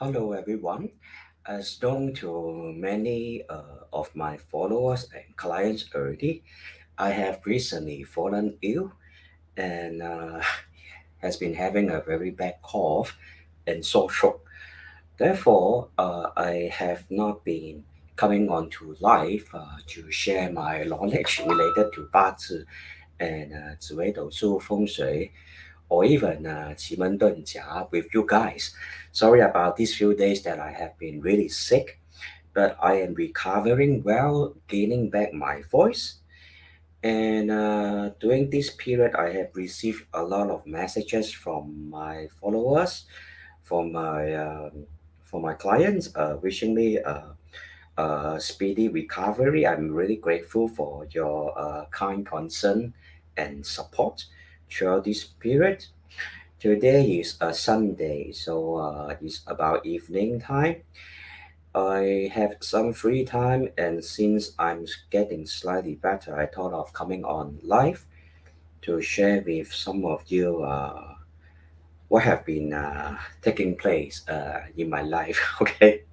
Hello, everyone. As known to many of my followers and clients already, I have recently fallen ill and has been having a very bad cough and sore throat. Therefore, I have not been coming onto live to share my knowledge related to BaZi and Zi Wei Dou Shu Feng Shui or even 奇门遁甲 with you guys. Sorry about these few days that I have been really sick, but I am recovering well, gaining back my voice. And during this period, I have received a lot of messages from my followers, from my clients, wishing me a speedy recovery. I'm really grateful for your kind concern and support throughout this period. Today is a Sunday, so it's about evening time. I have some free time, and since I'm getting slightly better, I thought of coming on live to share with some of you what have been taking place in my life. Okay,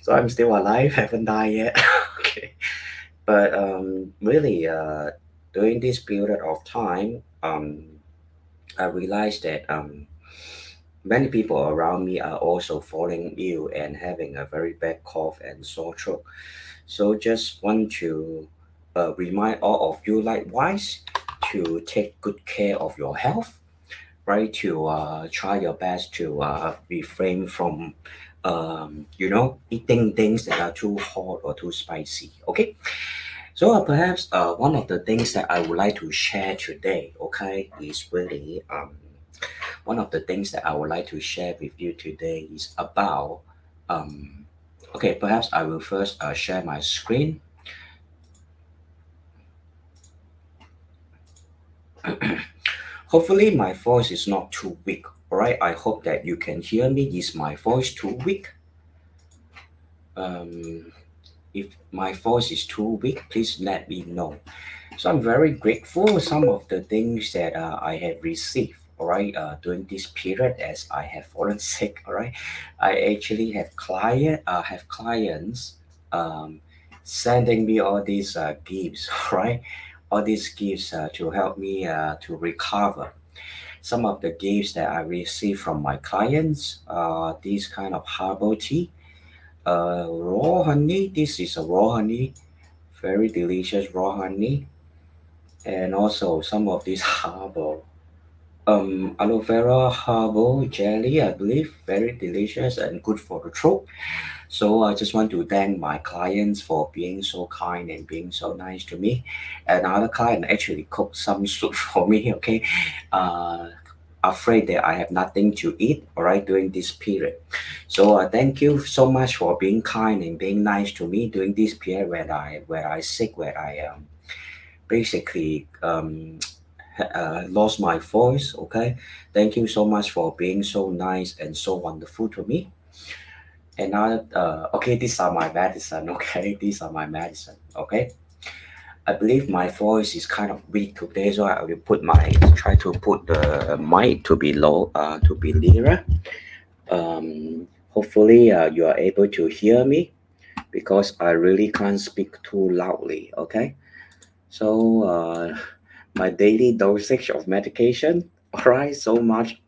so I'm still alive, haven't died yet. Okay, but really, during this period of time, I realized that many people around me are also falling ill and having a very bad cough and sore throat. So just want to remind all of you likewise to take good care of your health, right? To try your best to refrain from, eating things that are too hot or too spicy. Okay. So perhaps one of the things that I would like to share today, okay, is really one of the things that I would like to share with you today is about, um, okay, perhaps I will first share my screen. Hopefully my voice is not too weak, all right? I hope that you can hear me. Is my voice too weak? Um, if my voice is too weak, please let me know. So I'm very grateful some of the things that I have received, all right, during this period as I have fallen sick, all right. I actually have clients um, sending me all these gifts, right? All these gifts to help me to recover. Some of the gifts that I received from my clients, these kind of herbal tea, raw honey. This is a raw honey, very delicious raw honey, and also some of these herbal aloe vera herbal jelly, I believe, very delicious and good for the throat. So I just want to thank my clients for being so kind and being so nice to me. Another client actually cooked some soup for me. Okay, uh, afraid that I have nothing to eat, all right, during this period. So thank you so much for being kind and being nice to me during this period where I sick, where I basically lost my voice. Okay, thank you so much for being so nice and so wonderful to me. And now, okay, these are my medicine. Okay, these are my medicine. Okay, I believe my voice is kind of weak today, so I will try to put the mic to be low, to be nearer. Hopefully, you are able to hear me because I really can't speak too loudly. Okay, so my daily dosage of medication. All right, so much.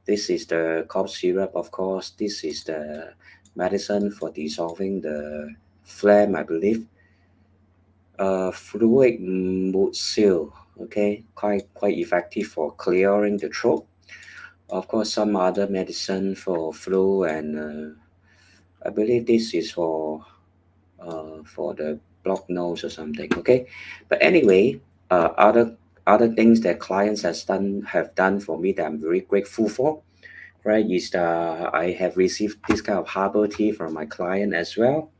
This is the cough syrup, of course. This is the medicine for dissolving the phlegm, I believe. Fluid mood seal, okay, quite effective for clearing the throat. Of course, some other medicine for flu, and I believe this is for the blocked nose or something. Okay, but anyway, other things that clients have done for me that I'm very grateful for. Right, is I have received this kind of herbal tea from my client as well.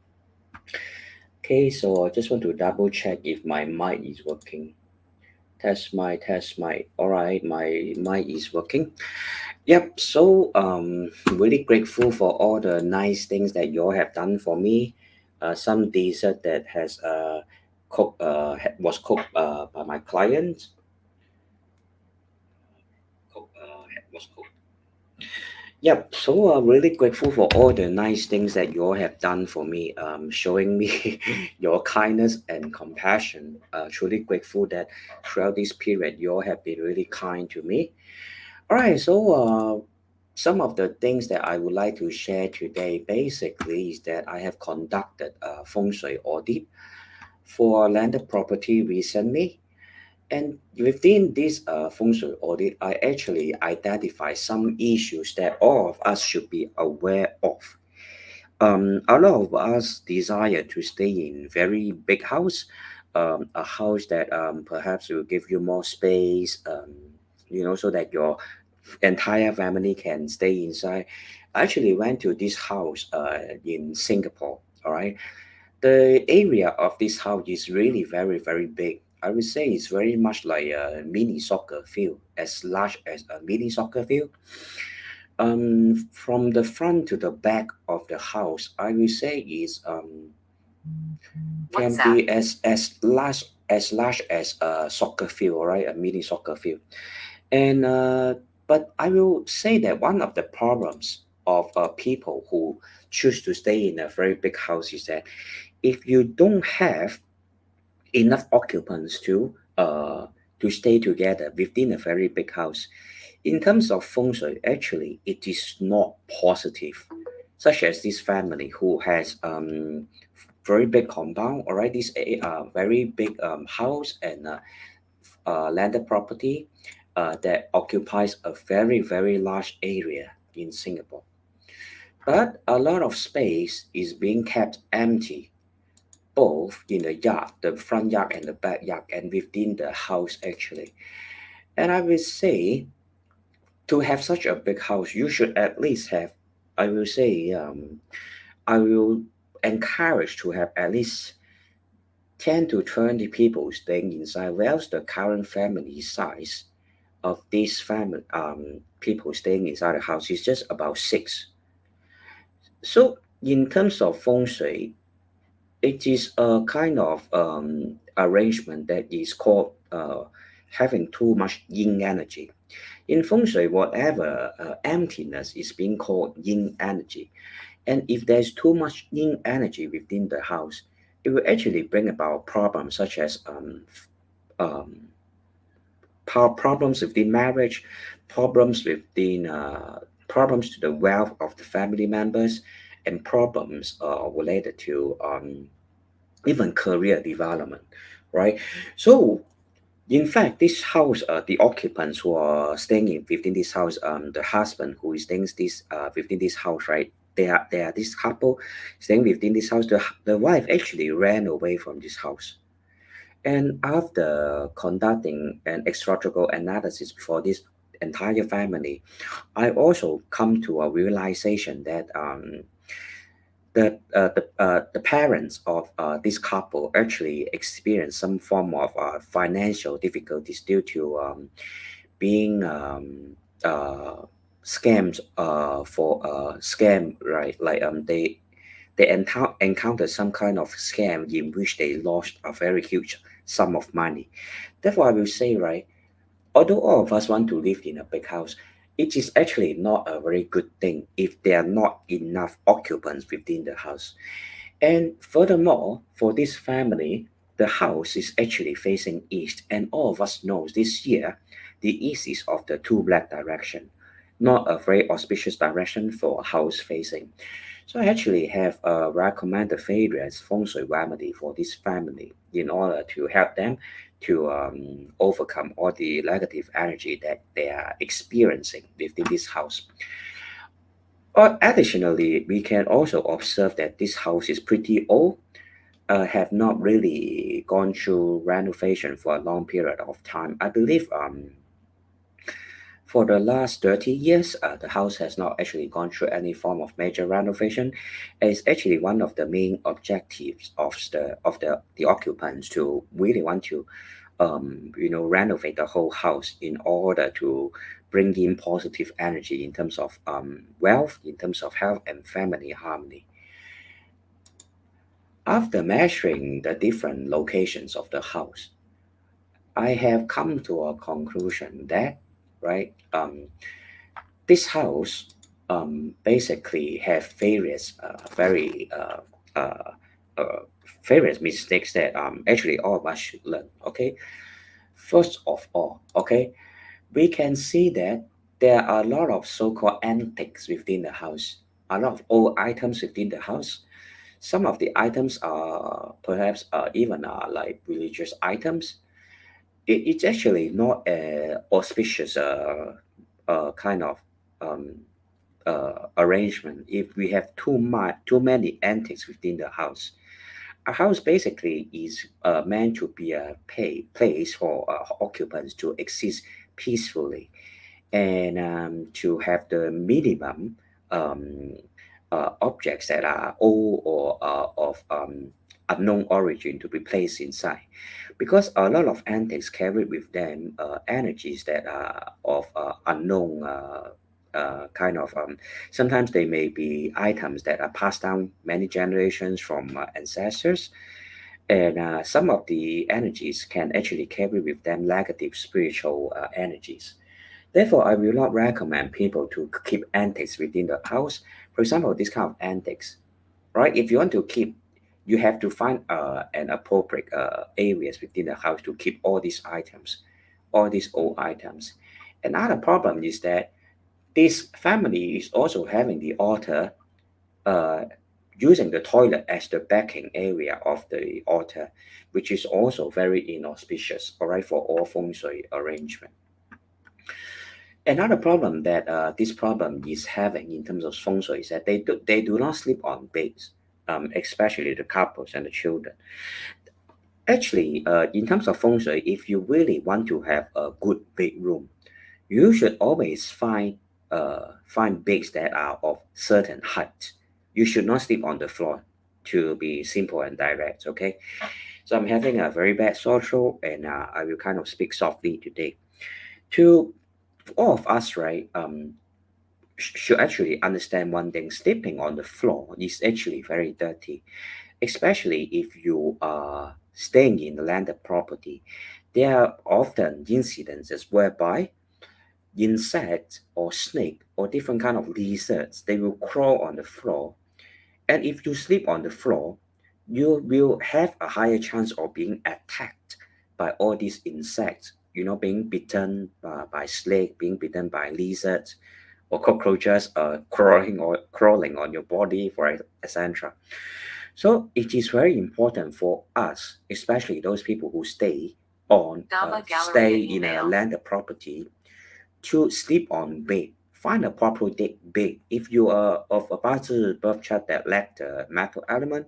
Okay, so I just want to double check if my mic is working. Test mic. All right, my mic is working. Yep. So really grateful for all the nice things that you all have done for me. Some dessert that has was cooked by my client. Was cooked. Yep. So really grateful for all the nice things that you all have done for me, showing me your kindness and compassion. Truly grateful that throughout this period you all have been really kind to me. All right. So some of the things that I would like to share today basically is that I have conducted a Feng Shui audit for landed property recently. And within this Feng Shui audit, I actually identify some issues that all of us should be aware of. A lot of us desire to stay in very big house, a house that perhaps will give you more space, so that your entire family can stay inside. I actually went to this house in Singapore. All right, the area of this house is really very, very big. I would say it's very much like a mini soccer field, as large as a mini soccer field. From the front to the back of the house, I would say is can be as large as a soccer field, right? A mini soccer field. And but I will say that one of the problems of people who choose to stay in a very big house is that if you don't have enough occupants to stay together within a very big house. In terms of feng shui, actually, it is not positive. Such as this family who has very big compound, all right, this very big house and landed property that occupies a very very large area in Singapore. But a lot of space is being kept empty both in the yard, the front yard and the backyard, and within the house actually. And I will say to have such a big house, you should at least have, I will say, I will encourage to have at least 10 to 20 people staying inside, whereas the current family size of these family people staying inside the house is just about six. So in terms of feng shui, it is a kind of arrangement that is called having too much yin energy. In feng shui, whatever emptiness is being called yin energy. And if there's too much yin energy within the house, it will actually bring about problems such as um, problems within marriage, problems to the wealth of the family members, and problems related to even career development, right? So, in fact, this house, the occupants who are staying in within this house, the husband who is staying this within this house, right? They are this couple staying within this house. The wife actually ran away from this house, and after conducting an astrological analysis for this entire family, I also come to a realization that the parents of this couple actually experienced some form of financial difficulties due to being uh, scammed for scam, right? Like they encountered some kind of scam in which they lost a very huge sum of money. Therefore, I will say, right, although all of us want to live in a big house, it is actually not a very good thing if there are not enough occupants within the house. And furthermore, for this family, the house is actually facing east, and all of us knows this year, the east is of the two black direction, not a very auspicious direction for a house facing. So I actually have recommended various feng shui remedy for this family in order to help them to overcome all the negative energy that they are experiencing within this house. Additionally, we can also observe that this house is pretty old, have not really gone through renovation for a long period of time. I believe for the last 30 years, the house has not actually gone through any form of major renovation. It's actually one of the main objectives of the occupants to really want to renovate the whole house in order to bring in positive energy in terms of wealth, in terms of health and family harmony. After measuring the different locations of the house, I have come to a conclusion that, right, this house basically have very uh, uh, various mistakes that actually all of us should learn. Okay, first of all, okay, we can see that there are a lot of so-called antiques within the house, a lot of old items within the house. Some of the items are perhaps even like religious items. It's actually not a auspicious kind of um, arrangement if we have too many antiques within the house. A house basically is meant to be a place for occupants to exist peacefully and to have the minimum um, objects that are old or of unknown origin to be placed inside. Because a lot of antiques carry with them energies that are of unknown kind of sometimes they may be items that are passed down many generations from ancestors, and some of the energies can actually carry with them negative spiritual energies. Therefore, I will not recommend people to keep antiques within the house. For example, this kind of antiques, right? If you want to keep, you have to find an appropriate areas within the house to keep all these items, all these old items. Another problem is that this family is also having the altar, uh, using the toilet as the backing area of the altar, which is also very inauspicious, all right, for all feng shui arrangement. Another problem that this problem is having in terms of feng shui is that they do not sleep on beds, especially the couples and the children. Actually, in terms of feng shui, if you really want to have a good bedroom, you should always find beds that are of certain height. You should not sleep on the floor, to be simple and direct. Okay, so I'm having a very bad sore throat, and I will kind of speak softly today. To all of us, right? Should actually understand one thing: sleeping on the floor is actually very dirty, especially if you are staying in the landed property. There are often incidences whereby insects or snake or different kind of lizards, they will crawl on the floor, and if you sleep on the floor, you will have a higher chance of being attacked by all these insects, being bitten by snake, being bitten by lizards or cockroaches crawling on your body, for etc. So it is very important for us, especially those people who stay in a landed property, to sleep on bed. Find a proper bed. If you are of a BaZi birth chart that lack the metal element,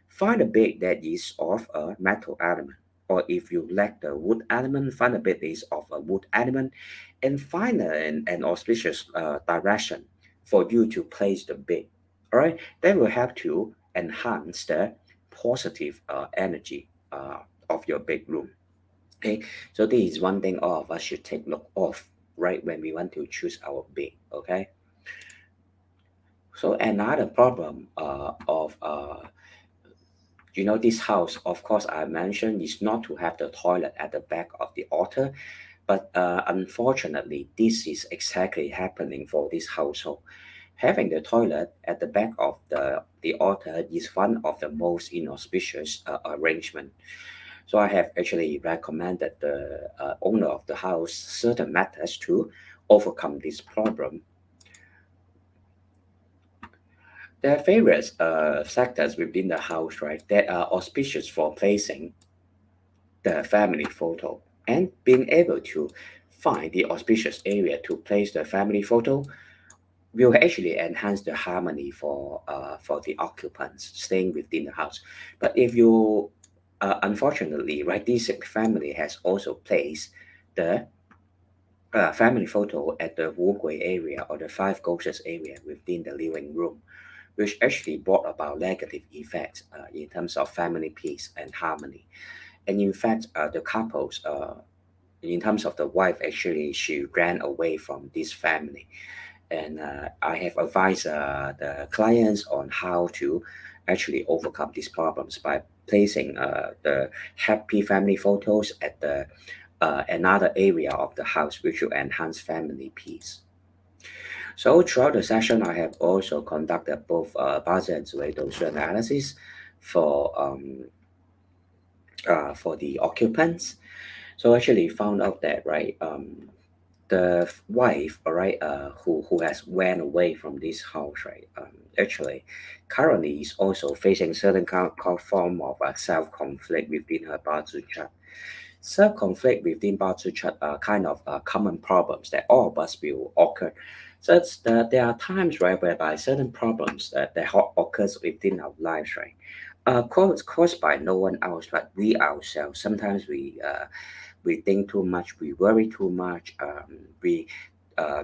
find a bed that is of a metal element. Or if you lack the wood element, find a bed that is of a wood element, and find an auspicious direction for you to place the bed. All right, that will help to enhance the positive energy of your bedroom. Okay, so this is one thing all of us should take note of, right, when we want to choose our bed. Okay, so another problem of this house, of course, I mentioned is not to have the toilet at the back of the altar, but unfortunately, this is exactly happening for this household. Having the toilet at the back of the altar is one of the most inauspicious arrangement. So I have actually recommended the owner of the house certain methods to overcome this problem. There are various sectors within the house, right, that are auspicious for placing the family photo, and being able to find the auspicious area to place the family photo will actually enhance the harmony for the occupants staying within the house. But if you unfortunately, right, this family has also placed the family photo at the Wu Gui area or the Five Ghosts area within the living room, which actually brought about negative effects in terms of family peace and harmony. And in fact, the couples, in terms of the wife, actually she ran away from this family. And I have advised the clients on how to actually overcome these problems by placing the happy family photos at the another area of the house, which will enhance family peace. So throughout the session, I have also conducted both BaZi and Zi Wei Dou Shu analysis for the occupants. So actually found out that right, the wife, all right, who has went away from this house, right, actually currently is also facing certain form of self conflict within her BaZi chart. Self conflict within BaZi chart are kind of common problems that all of us will occur. So there are times, right, whereby certain problems that occurs within our lives, right, caused by no one else but we ourselves. Sometimes we think too much, we worry too much, we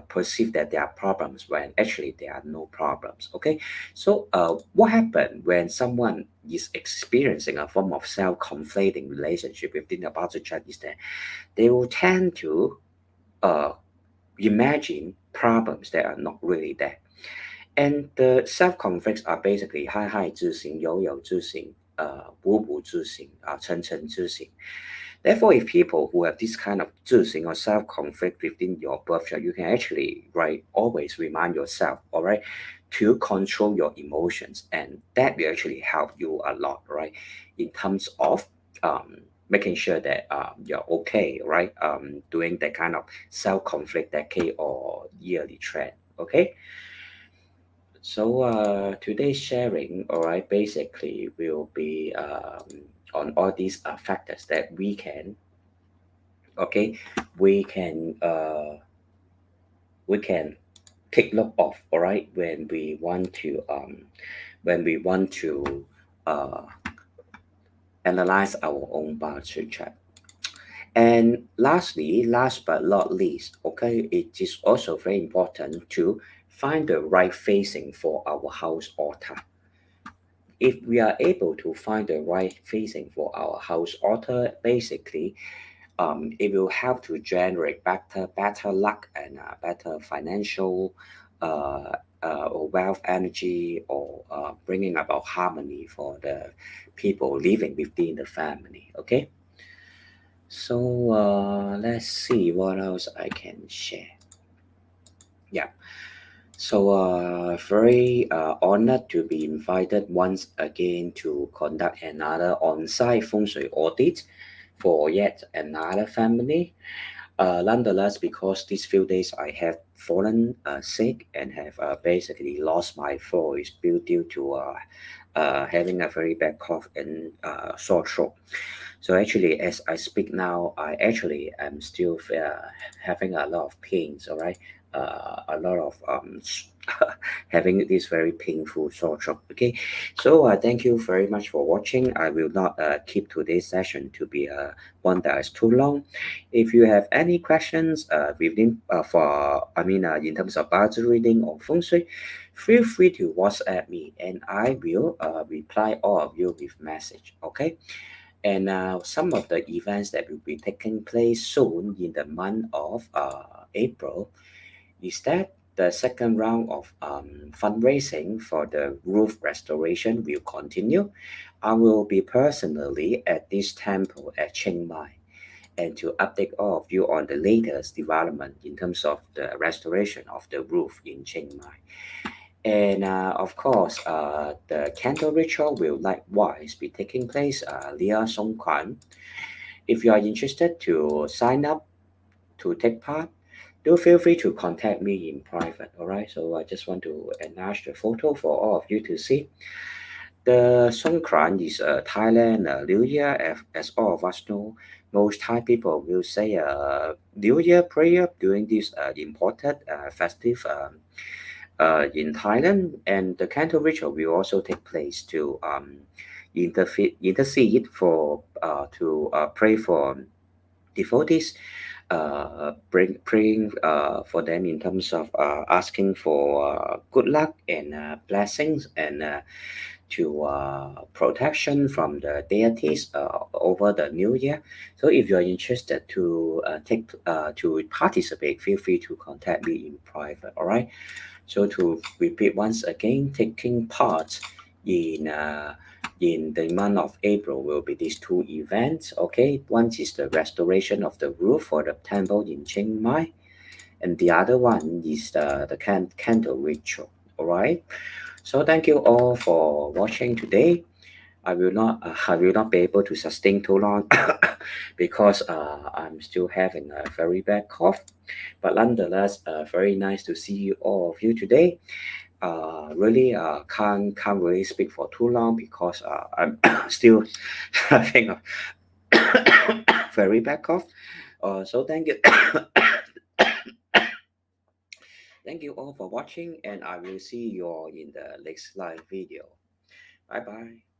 perceive that there are problems when actually there are no problems. Okay, so what happened when someone is experiencing a form of self-conflating relationship within the body chart is that they will tend to uh, imagine problems that are not really there. And the self-conflicts are basically 嗨嗨之行、有有之行、无无之行、沉沉之行。Therefore, if people who have this kind of 自省 or self-conflict within your birth chart, you can actually, right, always remind yourself, all right, to control your emotions, and that will actually help you a lot, right, in terms of making sure that you're okay, right, doing that kind of self-conflict decade or yearly trend, okay? So today's sharing, all right, basically will be on all these factors that we can, okay, we can uh, we can take look of, all right, when we want to uh, analyze our own body chart. And lastly, last but not least, okay, it is also very important to find the right facing for our house altar. If we are able to find the right facing for our house altar, basically it will help to generate better luck and better financial or wealth energy, or bringing about harmony for the people living within the family. Okay, so let's see what else I can share. Yeah. So, very honored to be invited once again to conduct another on-site Feng Shui audit for yet another family. Nonetheless, because these few days I have fallen sick and have basically lost my voice due to having a very bad cough and sore throat. So actually, as I speak now, I actually am still having a lot of pains. All right, a lot of having this very painful sore throat. Okay, so thank you very much for watching. I will not keep today's session to be one that is too long. If you have any questions within in terms of budget reading or feng shui, feel free to WhatsApp me and I will reply all of you with message. Okay. And some of the events that will be taking place soon in the month of April is that the second round of fundraising for the roof restoration will continue. I will be personally at this temple at Chiang Mai and to update all of you on the latest development in terms of the restoration of the roof in Chiang Mai. And of course, the candle ritual will likewise be taking place near Songkran. If you are interested to sign up to take part, do feel free to contact me in private. All right. So I just want to enlarge the photo for all of you to see. The Songkran is Thailand New Year, as all of us know. Most Thai people will say New Year prayer during this important festive in Thailand, and the candle ritual will also take place to intercede for to pray for devotees, praying for them in terms of asking for good luck and blessings and to protection from the deities over the new year. So if you're interested to to participate, feel free to contact me in private. All right. So to repeat once again, taking part in the month of April will be these two events. Okay, one is the restoration of the roof for the temple in Chiang Mai, and the other one is the candle ritual. All right. So thank you all for watching today. I will not be able to sustain too long because I'm still having a very bad cough. But nonetheless, very nice to see you all of you today. Really can't really speak for too long because I'm still having a very bad cough. So thank you. Thank you all for watching, and I will see you all in the next live video. Bye bye.